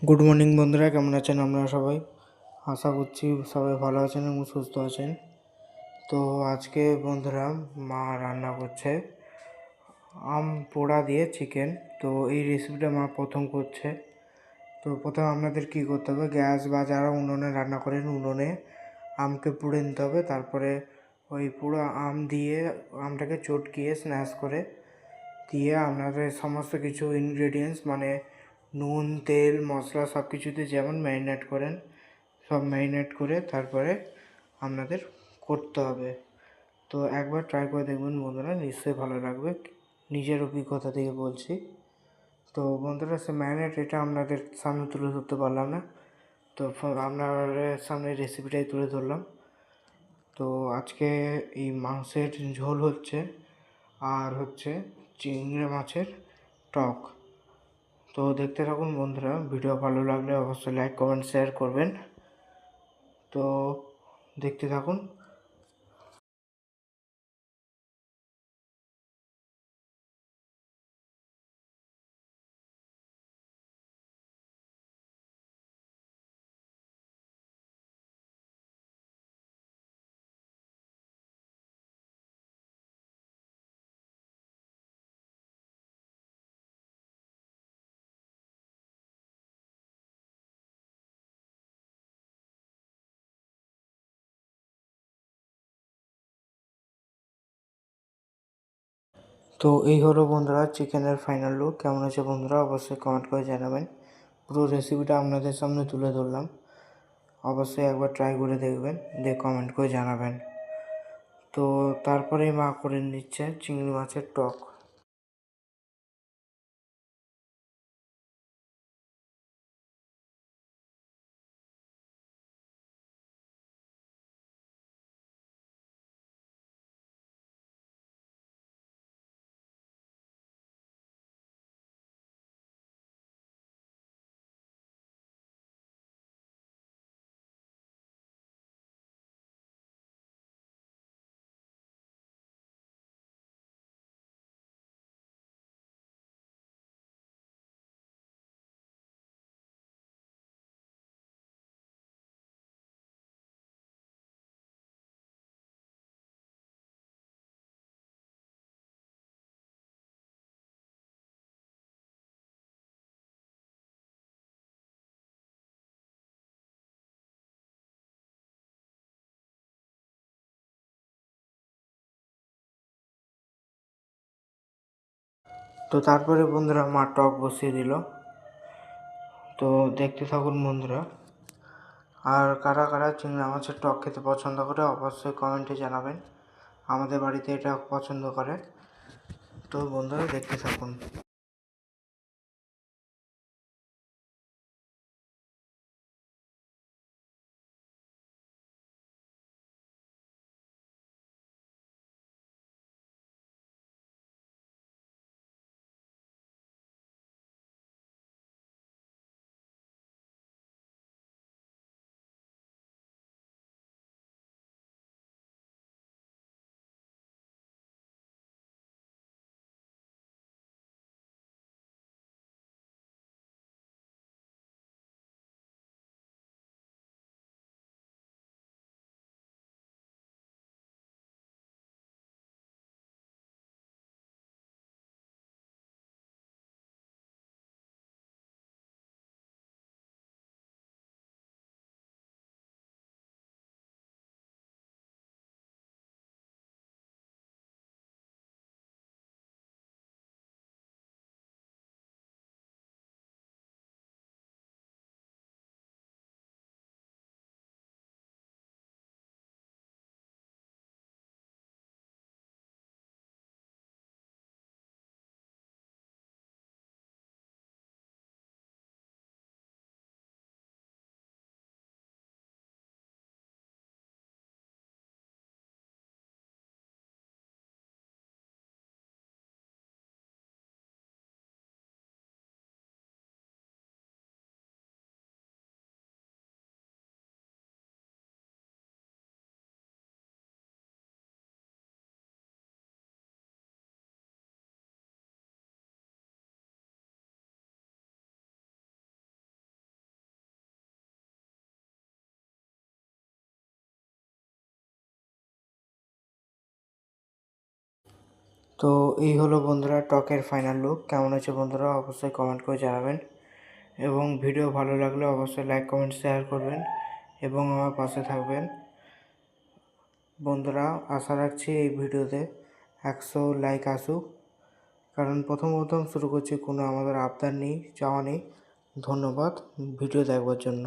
Good morning বন্ধুরা, কেমন আছেন আপনারা সবাই? আশা করছি সবাই ভালো আছেন এবং সুস্থ আছেন। তো আজকে বন্ধুরা মা রান্না করছে আম পোড়া দিয়ে চিকেন। তো এই রেসিপিটা মা প্রথম করছে। তো প্রথমে আপনাদের কী করতে হবে, গ্যাস বা যারা উনুনে রান্না করেন উনুনে আমকে পুড়ে নিতে হবে। তারপরে ওই পুরো আম দিয়ে আমটাকে চটকিয়ে স্ম্যাশ করে দিয়ে আপনাদের সমস্ত কিছু ইনগ্রেডিয়েন্টস মানে নুন, তেল, মশলা সব কিছুতে যেমন ম্যারিনেট করেন সব ম্যারিনেট করে তারপরে আপনাদের করতে হবে। তো একবার ট্রাই করে দেখবেন বন্ধুরা, নিশ্চয়ই ভালো লাগবে, নিজের অভিজ্ঞতা থেকে বলছি। তো বন্ধুরা, সে ম্যারিনেট এটা আপনাদের সামনে তুলে ধরতে পারলাম না, তো আপনাদের সামনে রেসিপিটাই তুলে ধরলাম। তো আজকে এই মাংসের ঝোল হচ্ছে আর হচ্ছে চিংড়ি মাছের টক। তো দেখতে থাকুন বন্ধুরা, ভিডিও ভালো লাগলে অবশ্যই লাইক কমেন্ট শেয়ার করবেন। তো দেখতে থাকুন। তো এই হলো বন্ধুরা চিকেনের ফাইনাল লুক। কেমন আছে বন্ধুরা অবশ্যই কমেন্ট করে জানাবেন। পুরো রেসিপিটা আপনাদের সামনে তুলে ধরলাম, অবশ্যই একবার ট্রাই করে দেখবেন, দিয়ে কমেন্ট করে জানাবেন। তো তারপরেই মা করে নিচ্ছে চিংড়ি মাছের টক। তো তারপরে বন্ধুরা মা টক বসিয়ে দিল। তো দেখতে থাকুন বন্ধুরা। আর কারা কারা চিংড়ি মাছের টক খেতে পছন্দ করে অবশ্যই কমেন্টে জানাবেন। আমাদের বাড়িতে এটা পছন্দ করে। তো বন্ধুরা দেখতে থাকুন। তো এই হলো বন্ধুরা টকের ফাইনাল লুক। কেমন আছে বন্ধুরা অবশ্যই কমেন্ট করে জানাবেন, এবং ভিডিও ভালো লাগলে অবশ্যই লাইক কমেন্ট শেয়ার করবেন এবং আমার পাশে থাকবেন। বন্ধুরা আশা রাখছি এই ভিডিওতে 100 লাইক আসুক, কারণ প্রথম শুরু করছি, কোনো আমাদের আবদার নেই, চাওয়া নেই। ধন্যবাদ ভিডিও দেখবার জন্য।